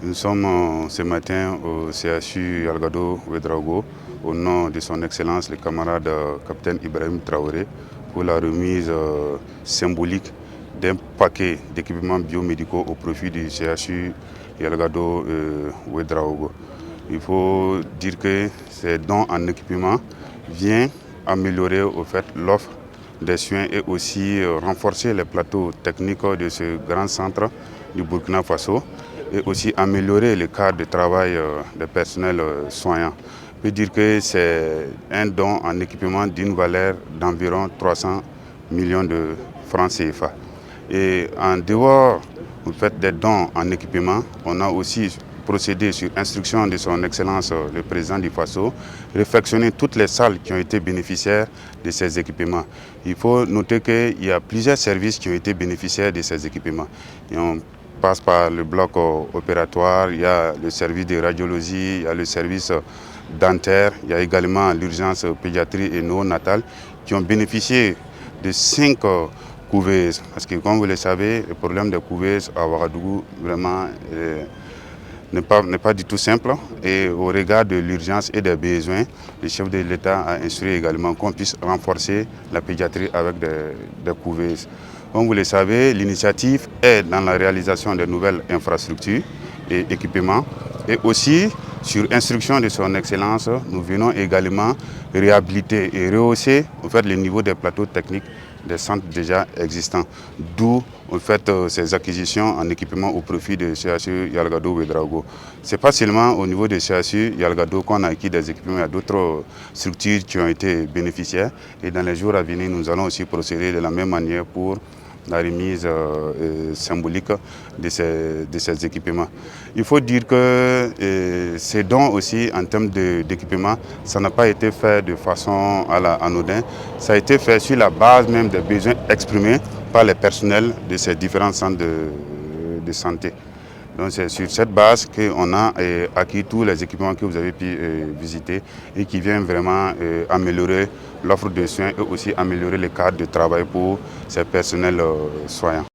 Nous sommes ce matin au CHU Yalgado Ouédraogo au nom de son Excellence le camarade capitaine Ibrahim Traoré pour la remise symbolique d'un paquet d'équipements biomédicaux au profit du CHU Yalgado Ouédraogo. Il faut dire que ces dons en équipement viennent améliorer au fait l'offre des soins et aussi renforcer les plateaux techniques de ce grand centre du Burkina Faso et aussi améliorer le cadre de travail des personnels soignants. Je peux dire que c'est un don en équipement d'une valeur d'environ 300 millions de francs CFA. Et en dehors du fait des dons en équipement, on a aussi procédé sur instruction de son Excellence le président du Faso, réfectionner toutes les salles qui ont été bénéficiaires de ces équipements. Il faut noter qu'il y a plusieurs services qui ont été bénéficiaires de ces équipements. Et on passe par le bloc opératoire, il y a le service de radiologie, il y a le service dentaire, il y a également l'urgence pédiatrie et néonatale qui ont bénéficié de 5 couveuses. Parce que comme vous le savez, le problème des couveuses à Ouagadougou vraiment n'est pas du tout simple. Et au regard de l'urgence et des besoins, le chef de l'État a instruit également qu'on puisse renforcer la pédiatrie avec des couveuses. Comme vous le savez, l'initiative est dans la réalisation de nouvelles infrastructures et équipements. Et aussi, sur instruction de son Excellence, nous venons également réhabiliter et rehausser le niveau des plateaux techniques des centres déjà existants. D'où ces acquisitions en équipement au profit de CHU Yalgado Ouédraogo. Ce n'est pas seulement au niveau de CHU Yalgado qu'on a acquis des équipements, il y a d'autres structures qui ont été bénéficiaires. Et dans les jours à venir, nous allons aussi procéder de la même manière pour la remise symbolique de ces équipements. Il faut dire que ces dons aussi en termes d'équipement, ça n'a pas été fait de façon à la anodin, ça a été fait sur la base même des besoins exprimés par les personnels de ces différents centres de santé. Donc c'est sur cette base qu'on a acquis tous les équipements que vous avez pu visiter et qui viennent vraiment améliorer l'offre de soins et aussi améliorer le cadre de travail pour ces personnels soignants.